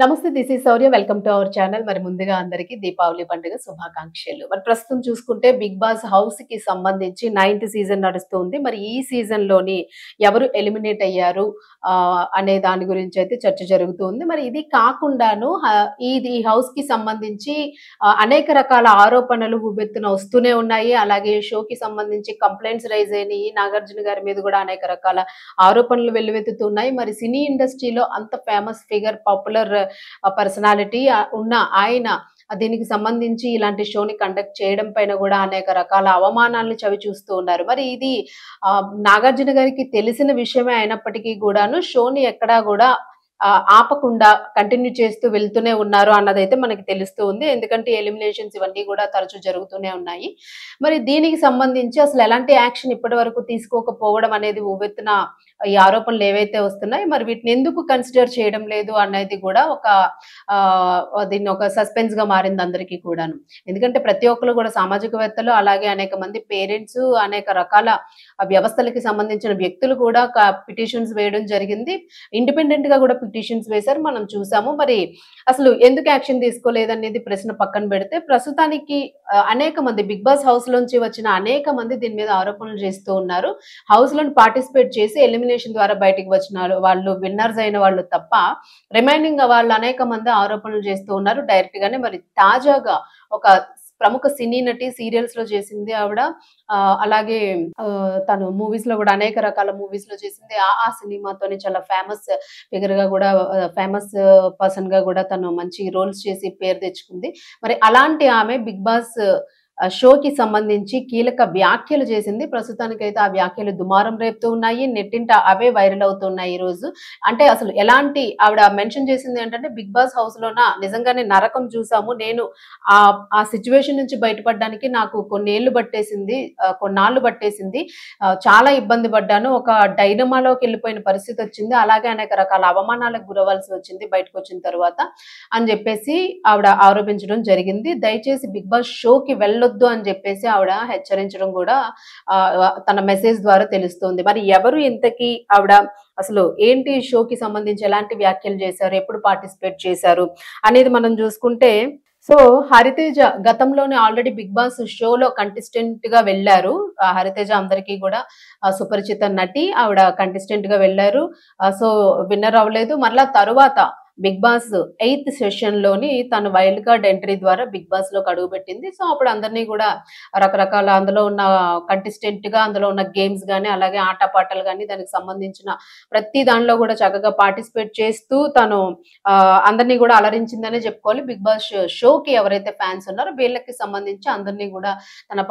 నమస్తే. This is Shaurya. Welcome to our channel. మరి ముందుగా అందరికీ దీపావళి పండుగ శుభాకాంక్షలు. మరి ప్రస్తుతం చూసుకుంటే 'బిగ్ బాస్' హౌస్‌కి సంబంధించి 9థ్ సీజన్ నడుస్తుంది. మరి ఈ సీజన్‌లోని ఎవరు ఎలిమినేట్ అయ్యారు అనే దాని గురించి అయితే చర్చ జరుగుతూ ఉంది. మరి ఇది కాకుండాను ఈ హౌస్‌కి సంబంధించి అనేక రకాల ఆరోపణలు ఉవ్వెత్తున వస్తూనే ఉన్నాయి. అలాగే షోకి సంబంధించి కంప్లెయింట్స్ రైజ్ అయినాయి. నాగార్జున గారి మీద కూడా అనేక రకాల ఆరోపణలు వెల్లువెత్తుతున్నాయి. మరి సినీ ఇండస్ట్రీలో అంత ఫేమస్ ఫిగర్, పాపులర్ పర్సనాలిటీ ఉన్న ఆయన దీనికి సంబంధించి ఇలాంటి షోని కండక్ట్ చేయడం పైన గూడా అనేక రకాల అవమానాలను చవిచూస్తూ ఉన్నారు. మరి ఇది నాగార్జున గారికి తెలిసిన విషయమే అయినప్పటికీ గూడాను షోని ఎక్కడా గూడా ఆపకుండా కంటిన్యూ చేస్తూ వెళ్తూనే ఉన్నారు అన్నదైతే మనకి తెలుస్తూ ఉంది. ఎందుకంటే ఎలిమినేషన్స్ ఇవన్నీ గూడా తరచూ జరుగుతూనే ఉన్నాయి. మరి దీనికి సంబంధించి అసలు ఎలాంటి యాక్షన్ ఇప్పటి వరకు తీసుకోకపోవడం అనేది ఉవ్వెత్తున ఈ ఆరోపణలు ఏవైతే వస్తున్నాయి, మరి వీటిని ఎందుకు కన్సిడర్ చేయడం లేదు అనేది గూడా దీన్ని ఒక సస్పెన్స్‌గా మారింది అందరికీ కూడాను. ఎందుకంటే ప్రతి ఒక్కళ్ళు గూడా సామాజికవేత్తలు, అలాగే అనేక మంది పేరెంట్స్, అనేక రకాల వ్యవస్థలకి సంబంధించిన వ్యక్తులు కూడా పిటిషన్స్ వేయడం జరిగింది. ఇండిపెండెంట్‌గా గూడా పిటిషన్స్ వేశారు. మనం చూసాము. మరి అసలు ఎందుకు యాక్షన్ తీసుకోలేదనేది ప్రశ్న పక్కన పెడితే, ప్రస్తుతానికి అనేక మంది 'బిగ్ బాస్' హౌస్‌లోంచి వచ్చిన అనేక మంది దీని మీద ఆరోపణలు చేస్తూ ఉన్నారు. హౌస్‌లోని పార్టిసిపేట్ చేసి ఎలిమినేషన్ ద్వారా బయటికి వచ్చిన వాళ్ళు విన్నర్స్ అయిన వాళ్ళు తప్ప, రిమైనింగ్ వాళ్ళు అనేక మంది ఆరోపణలు చేస్తూ ఉన్నారు డైరెక్ట్ గానే. మరి తాజాగా ఒక ప్రముఖ సినీ నటి, సీరియల్స్‌లో చేసింది ఆవిడ. అలాగే తను మూవీస్‌లో గూడా అనేక రకాల మూవీస్‌లో చేసింది. 'ఆహా' సినిమాతోని చాలా ఫేమస్ ఫిగర్‌గా గూడా ఫేమస్ పర్సన్‌గా గూడా తను మంచి రోల్స్ చేసి పేరు తెచ్చుకుంది. మరి అలాంటి ఆమె 'బిగ్ బాస్' షోకి సంబంధించి కీలక వ్యాఖ్యలు చేసింది. ప్రస్తుతానికైతే ఆ వ్యాఖ్యలు దుమారం రేపుతూ ఉన్నాయి. నెట్టింట అవే వైరల్ అవుతున్నాయి ఈరోజు. అంటే అసలు ఎలాంటి ఆవిడ మెన్షన్ చేసింది ఏంటంటే, 'బిగ్ బాస్' హౌస్‌లోన నిజంగానే నరకం చూసాము. నేను ఆ సిట్యుయేషన్ నుంచి బయటపడడానికి నాకు కొన్నాళ్ళు పట్టేసింది. చాలా ఇబ్బంది పడ్డాను. ఒక డైనమాలోకెళ్ళిపోయిన పరిస్థితొచ్చింది. అలాగే అనేక రకాల అవమానాలకు గురవ్వాల్సి వచ్చింది బయటకొచ్చిన తరువాత అని జెప్పేసి ఆవిడ ఆరోపించడం జరిగింది. దయచేసి 'బిగ్ బాస్' షోకి వెళ్ళొద్దు అని జెప్పేసి ఆవిడ హెచ్చరించడం గూడా తన మెసేజ్ ద్వారా తెలుస్తోంది. మరి ఎవరు ఇంతకీ ఆవిడ అసలు ఏంటి షోకి సంబంధించి ఎలాంటి వ్యాఖ్యలు చేశారు? ఎప్పుడు పార్టిసిపేట్ చేశారు? అనేది మనం జూసుకుంటే, సో, హరితేజ గతంలోనే ఆల్రెడీ 'బిగ్ బాస్' షోలో కంటెస్టెంట్‌గా వెళ్లారు. హరితేజ అందరికీ గూడా సుపరిచిత నటి. ఆవిడ కంటెస్టెంట్‌గా వెళ్లారు. సో, విన్నర్ అవ్వలేదు. మరలా తరువాత 'బిగ్ బాస్' 8థ్ సెషన్‌లోని తను వైల్డ్ కార్డ్ ఎంట్రీ ద్వారా 'బిగ్ బాస్‌లోకి అడుగుపెట్టింది. సో, అప్పుడు అందరిని గూడా రకరకాల అందులో ఉన్న కంటెస్టెంట్‌గా అందులో ఉన్న గేమ్స్ గాని, అలాగే ఆటపాటలు గాని, దానికి సంబంధించిన ప్రతి దానిలో గూడా చక్కగా పార్టిసిపేట్ చేస్తూ తను అందరిని గూడా అలరించిందనే చెప్పుకోవాలి. 'బిగ్ బాస్' షోకి ఎవరైతే ఫ్యాన్స్ ఉన్నారో వీళ్ళకి సంబంధించి అందరిని గూడా తన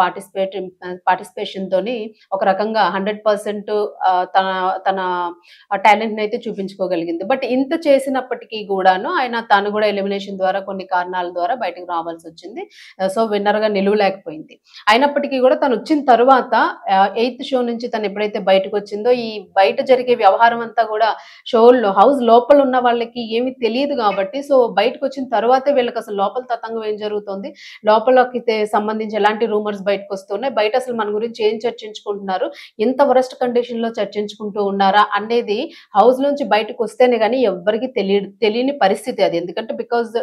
పార్టిసిపేషన్‌తోని ఒక రకంగా 100% తన తన టాలెంట్‌నయితే చూపించుకోగలిగింది. బట్ ఇంత చేసినప్పటికీ గూడాను తను గూడా ఎలిమినేషన్ ద్వారా కొన్ని కారణాల ద్వారా బయటకు రావాల్సొచ్చింది. సో, విన్నర్‌గా నిలవలేకపోయింది. అయినప్పటికీ గూడా తనొచ్చిన తరువాత 8థ్ షో నుంచి తను ఎప్పుడైతే బయటకొచ్చిందో, ఈ బయట జరిగే వ్యవహారం అంతా గూడా హౌస్ లోపల ఉన్న వాళ్ళకి ఏమి తెలీదు గాబట్టి, సో, బయటకొచ్చిన తరువాతే వీళ్ళకసలు లోపల తతంగం ఏం జరుగుతోంది, లోపలకి సంబంధించి ఎలాంటి రూమర్స్ బయటకొస్తున్నాయి, బయట అసలు మన గురించి ఏం చర్చించుకుంటున్నారు, ఇంత వరస్ట్ కండిషన్‌లో చర్చించుకుంటూ ఉన్నారా అనేది హౌస్‌లోంచి బయటకొస్తేనే గాని ఎవ్వరికీ తెలియని పరిస్థితి అది. ఎందుకంటే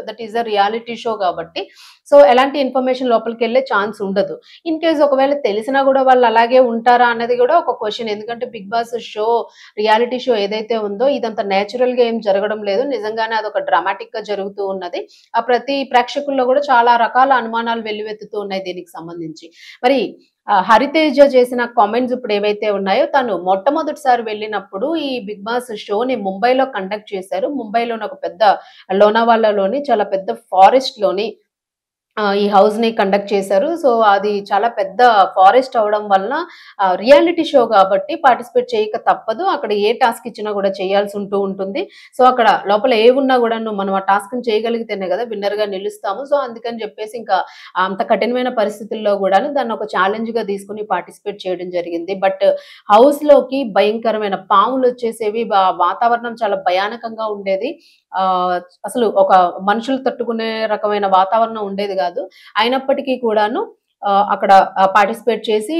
that is a reality show గాబట్టి, సో, ఎలాంటి ఇన్ఫర్మేషన్ లోపలికెళ్ళే ఛాన్స్ ఉండదు. ఇన్ కేస్ ఒకవేళ తెలిసినా గూడా వాళ్ళు అలాగే ఉంటారా అన్నది గూడా ఒక క్వెషన్. ఎందుకంటే 'బిగ్ బాస్' రియాలిటీ షో ఏదైతే ఉందో ఇదంతా నేచురల్‌గా ఏం జరగడం లేదు. నిజంగానే అదొక డ్రామాటిక్‌గా జరుగుతూ ఉన్నది. ప్రతి ప్రేక్షకుల్లో గూడా చాలా రకాల అనుమానాలు వెల్లువెత్తుతూ ఉన్నాయి దీనికి సంబంధించి. మరి హరితేజ చేసిన కామెంట్స్ ఇప్పుడు ఏవైతే ఉన్నాయో, తను మొట్టమొదటిసారి వెళ్ళినప్పుడు ఈ 'బిగ్ బాస్' షోని ముంబైలో కండక్ట్ చేశారు. ముంబైలోని ఒక పెద్ద లోనావాలాలోని చాలా పెద్ద ఫారెస్ట్‌లోని ఈ హౌస్‌ని కండక్ట్ చేశారు. సో, అది చాలా పెద్ద ఫారెస్ట్ అవ్వడం వలన రియాలిటీ షో గాబట్టి పార్టిసిపేట్ చేయక తప్పదు. అక్కడ ఏ టాస్క్ ఇచ్చినా గూడా చేయాల్సి ఉంటుంది. సో, అక్కడ లోపల ఏవున్నా గూడాను మనం ఆ టాస్క్‌ని చేయగలిగితేనే గదా విన్నర్‌గా నిలుస్తాము. సో, అందుకని జెప్పేసి ఇంకా అంత కఠినమైన పరిస్థితుల్లో గూడాను దాన్ని ఒక ఛాలెంజ్‌గా తీసుకొని పార్టిసిపేట్ చేయడం జరిగింది. బట్ హౌస్‌లోకి భయంకరమైన పాములొచ్చేసేవి. వాతావరణం చాలా భయానకంగా ఉండేది. అసలు ఒక మనుషులు తట్టుకునే రకమైన వాతావరణం ఉండేది గాదు. అయినప్పటికీ కూడాను అక్కడ పార్టిసిపేట్ చేసి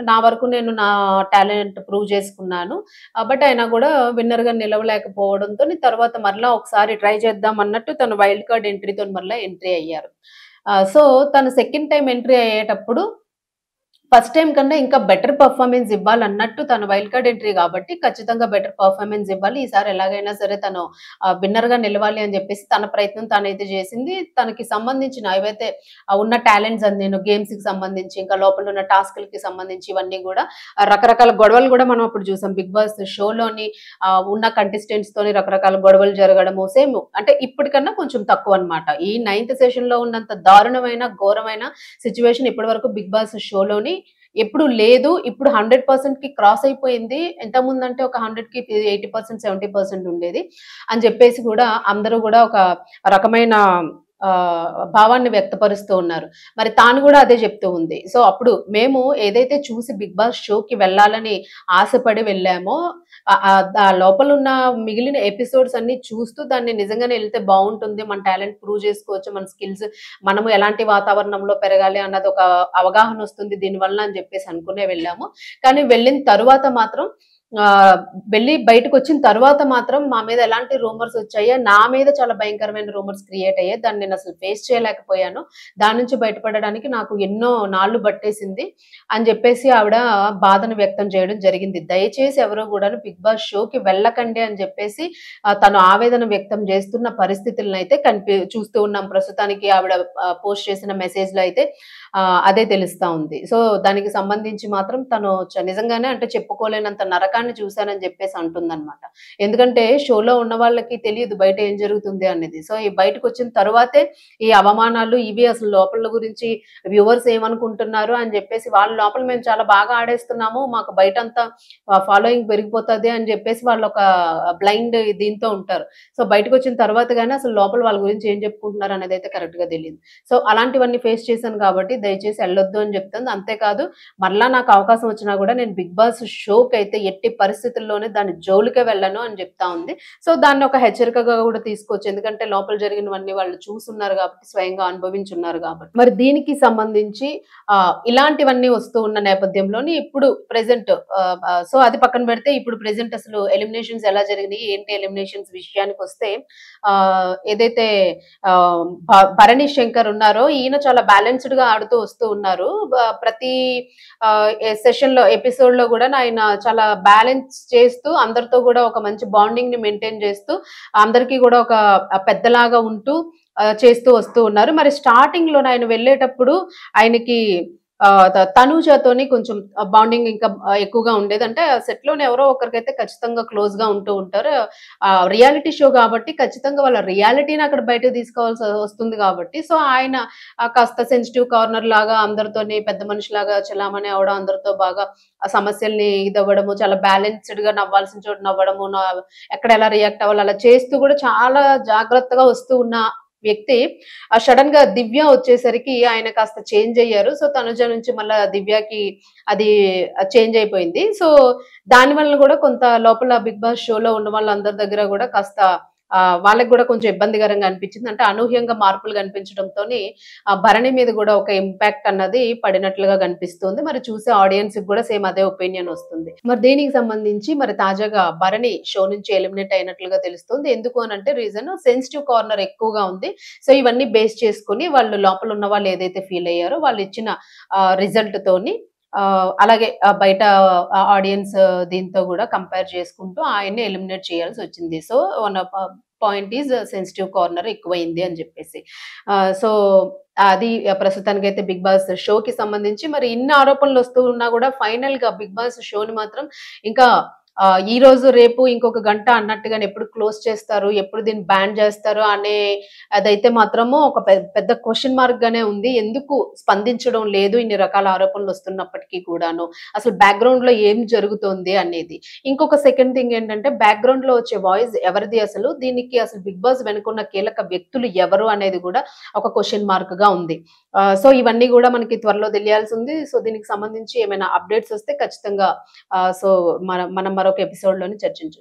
నా వరకు నేను నా టాలెంట్ ప్రూవ్ చేసుకున్నాను. బట్ అయినా గూడా విన్నర్‌గా నిలవలేకపోవడంతోని తర్వాత మరలా ఒకసారి ట్రై చేద్దాం అన్నట్టు తను వైల్డ్ కార్డ్ ఎంట్రీతోని మరలా ఎంట్రీ అయ్యారు. సో, తను సెకండ్ టైమ్ ఎంట్రీ అయ్యేటప్పుడు ఫస్ట్ టైమ్ కన్నా ఇంకా బెటర్ పెర్ఫార్మన్స్ ఇవ్వాలన్నట్టు తను వైల్డ్ కార్డ్ ఎంట్రీ గాబట్టి ఖచ్చితంగా బెటర్ పెర్ఫార్మన్స్ ఇవ్వాలి. ఈసారి ఎలాగైనా సరే తను విన్నర్‌గా నిలవాలి అని జెప్పేసి తన ప్రయత్నం తనైతే జేసింది. తనకి సంబంధించిన ఏవైతే ఉన్న టాలెంట్స్ అని నేను గేమ్స్‌కి సంబంధించి, ఇంకా లోపల ఉన్న టాస్క్‌లకి సంబంధించి ఇవన్నీ గూడా రకరకాల గొడవలు గూడా మనం అప్పుడు జూసాం. 'బిగ్ బాస్' షోలోని ఉన్న కంటెస్టెంట్స్‌తోని రకరకాల గొడవలు జరగడము సేమ్ అంటే ఇప్పటికన్నా కొంచెం తక్కువన్నమాట. ఈ నైన్త్ సెషన్‌లో ఉన్నంత దారుణమైన, ఘోరమైన సిట్యుయేషన్ ఇప్పటి వరకు 'బిగ్ బాస్' షోలోని ఎప్పుడు లేదు. ఇప్పుడు 100%కి క్రాస్ అయిపోయింది. ఇంతకుముందంటే ఒక 100కి 80%, 70% ఉండేది అని జెప్పేసి గూడా అందరూ గూడా ఒక రకమైన భావాన్ని వ్యక్తపరుస్తూ ఉన్నారు. మరి తాను గూడా అదే జెప్తూ ఉంది. సో, అప్పుడు మేము ఏదైతే చూసి 'బిగ్ బాస్' షోకి వెళ్ళాలని ఆశపడి వెళ్ళామో ఆ లోపలున్న మిగిలిన ఎపిసోడ్స్ అన్నీ చూస్తూ దాన్ని నిజంగానే ఎళ్తే బావుంటుంది. మన టాలెంట్ ప్రూవ్ జేసుకోవచ్చు. మన స్కిల్స్ మనము ఎలాంటి వాతావరణంలో పెరగాలి అన్నది ఒక అవగాహనొస్తుంది దీనివల్ల అని జెప్పేసి అనుకునే వెళ్ళాము. కానీ వెళ్ళిన తరువాత మాత్రం వెళ్ళి బయటకొచ్చిన తరువాత మాత్రం మా మీద ఎలాంటి రూమర్స్ వచ్చాయో, నా మీద చాలా భయంకరమైన రూమర్స్ క్రియేట్ అయ్యాయి. దాన్ని నేనసలు ఫేస్ చేయలేకపోయాను. దాని నుంచి బయటపడడానికి నాకు ఎన్నో నాళ్ళు పట్టేసింది అని జెప్పేసి ఆవిడ బాధను వ్యక్తం చేయడం జరిగింది. దయచేసి ఎవరు గూడాను 'బిగ్ బాస్' షోకి వెళ్ళకండి అని జెప్పేసి తను ఆవేదన వ్యక్తం చేస్తున్న పరిస్థితులనైతే చూస్తూ ఉన్నాం. ప్రస్తుతానికి ఆవిడ పోస్ట్ చేసిన మెసేజ్‌లో అయితే అదే తెలుస్తా ఉంది. సో, దానికి సంబంధించి మాత్రం తను నిజంగానే అంటే చెప్పుకోలేనంత నరకాన్ని చూసానని జెప్పేసి అంటుందన్నమాట. ఎందుకంటే షోలో ఉన్న వాళ్ళకి తెలీదు బయట ఏం జరుగుతుంది అనేది. సో, ఈ బయటకొచ్చిన తరువాతే ఈ అవమానాలు ఇవి అసలు లోపల గురించి వ్యూవర్స్ ఏమనుకుంటున్నారు అని జెప్పేసి వాళ్ళ లోపల మేము చాలా బాగా ఆడేస్తున్నాము. మాకు బయటంతా ఫాలోయింగ్ పెరిగిపోతది అని జెప్పేసి వాళ్ళొక బ్లైండ్ దీంతో ఉంటారు. సో, బయటకొచ్చిన తర్వాత గాని అసలు లోపల వాళ్ళ గురించి ఏం చెప్పుకుంటున్నారు అనేదైతే కరెక్ట్‌గా తెలీదు. సో, అలాంటివన్నీ ఫేస్ చేశాను కాబట్టి దయచేసి ఎళ్ళొద్దు అని చెప్తుంది. అంతేకాదు మరలా నాకు అవకాశం వచ్చినా గూడా నేను 'బిగ్ బాస్' షోకైతే ఎట్టి పరిస్థితుల్లోనే దాని జోలికే వెళ్ళను అని చెప్తా ఉంది. సో, దాన్ని ఒక హెచ్చరికగా గూడా తీసుకోవచ్చు. ఎందుకంటే లోపల జరిగినవన్నీ వాళ్ళు చూసున్నారు గాబట్టి, స్వయంగా అనుభవించున్నారు గాబట్టి. మరి దీనికి సంబంధించి ఇలాంటివన్నీ వస్తూ ఉన్న నేపథ్యంలోని ఇప్పుడు ప్రెజెంట్ సో, అది పక్కన పెడితే ఇప్పుడు ప్రెజెంట్ అసలు ఎలిమినేషన్స్ ఎలా జరిగినాయి? ఏంటి ఎలిమినేషన్స్ విషయానికొస్తే ఏదైతే ఆహ్, భరణి శంకర్ ఉన్నారో ఈయన చాలా బ్యాలెన్స్‌డ్‌గా ఆడుతూ వస్తూ ఉన్నారు. ప్రతి సెషన్‌లో ఎపిసోడ్‌లో గూడా ఆయన చాలా బ్యాలెన్స్ చేస్తూ అందరితో గూడా ఒక మంచి బాండింగ్‌ని మెయింటైన్ చేస్తూ అందరికీ గూడా ఒక పెద్దలాగా ఉంటూ చేస్తూ వస్తూ ఉన్నారు. మరి స్టార్టింగ్‌లోనే ఆయన వెళ్ళేటప్పుడు ఆయనకి తనూజతోని కొంచెం బాండింగ్ ఇంకా ఎక్కువగా ఉండేది. అంటే సెట్‌లోనే ఎవరో ఒకరికైతే ఖచ్చితంగా క్లోజ్‌గా ఉంటూ ఉంటారు. రియాలిటీ షో గాబట్టి ఖచ్చితంగా వాళ్ళ రియాలిటీని అక్కడ బయటకు తీసుకోవాల్సి వస్తుంది గాబట్టి, సో, ఆయన కాస్త సెన్సిటివ్ కార్నర్ లాగా అందరితోని పెద్ద మనిషిలాగా చలామణి అవ్వడం, అందరితో బాగా ఆ సమస్యల్ని ఇదవ్వడము, చాలా బ్యాలెన్స్‌డ్‌గా నవ్వాల్సిన చోట నవ్వడము, ఎక్కడ ఎలా రియాక్ట్ అవ్వాలి అలా చేస్తూ గూడా చాలా జాగ్రత్తగా వస్తూ ఉన్న వ్యక్తి సడెన్‌గా దివ్య వచ్చేసరికి ఆయన కాస్త చేంజ్ అయ్యారు. సో, తనుజ నుంచి మళ్ళా దివ్యకి అది చేంజ్ అయిపోయింది. సో, దాని వలన గూడా కొంత లోపల 'బిగ్ బాస్' షోలో ఉన్న వాళ్ళందరి దగ్గర గూడా కాస్త వాళ్ళకి గూడా కొంచెం ఇబ్బందికరంగా అనిపించింది. అంటే అనూహ్యంగా మార్పులు కనిపించడంతోని భరణి మీద గూడా ఒక ఇంపాక్ట్ అన్నది పడినట్లుగా కనిపిస్తుంది. మరి చూసే ఆడియన్స్‌కి గూడా సేమ్ అదే ఒపీనియన్ వస్తుంది. మరి దీనికి సంబంధించి మరి తాజాగా భరణి షో నుంచి ఎలిమినేట్ అయినట్లుగా తెలుస్తుంది. ఎందుకు అనంటే రీజన్ సెన్సిటివ్ కార్నర్ ఎక్కువగా ఉంది. సో, ఇవన్నీ బేస్ చేసుకొని వాళ్ళు లోపల ఉన్న వాళ్ళు ఏదైతే ఫీల్ అయ్యారో వాళ్ళు ఇచ్చిన రిజల్ట్ తోని అలాగే బయట ఆడియన్స్ దీంతో గూడా కంపేర్ చేసుకుంటూ ఆయన్ని ఎలిమినేట్ చేయాల్సొచ్చింది. So, one of point is sensitive corner ఎక్కువైంది అని జెప్పేసి. సో, అది ప్రస్తుతానికైతే 'బిగ్ బాస్' షోకి సంబంధించి మరి ఇన్ని ఆరోపణలొస్తూ ఉన్నా గూడా ఫైనల్‌గా 'బిగ్ బాస్' షోని మాత్రం ఇంకా ఈరోజు, రేపు ఇంకొక గంట అన్నట్టుగానే ఎప్పుడు క్లోజ్ చేస్తారు, ఎప్పుడు దీన్ని బ్యాన్ జేస్తారు అనే అదైతే మాత్రము ఒక పెద్ద క్వెషన్ మార్క్ గానే ఉంది. ఎందుకు స్పందించడం లేదు ఇన్ని రకాల ఆరోపణలొస్తున్నప్పటికీ కూడాను. అసలు బ్యాక్‌గ్రౌండ్‌లో ఏం జరుగుతోంది అనేది. ఇంకొక సెకండ్ థింగ్ ఏంటంటే బ్యాక్‌గ్రౌండ్‌లో వచ్చే వాయిస్ ఎవరిది అసలు? దీనికి అసలు 'బిగ్ బాస్' వెనుకున్న కీలక వ్యక్తులు ఎవరు అనేది గూడా ఒక క్వెషన్ మార్క్‌గా ఉంది. సో, ఇవన్నీ గూడా మనకి త్వరలో తెలియాల్సుంది. సో, దీనికి సంబంధించి ఏమైనా అప్‌డేట్స్ వస్తే ఖచ్చితంగా సో, మనం మరొక ఎపిసోడ్‌లోని చర్చించొచ్చు.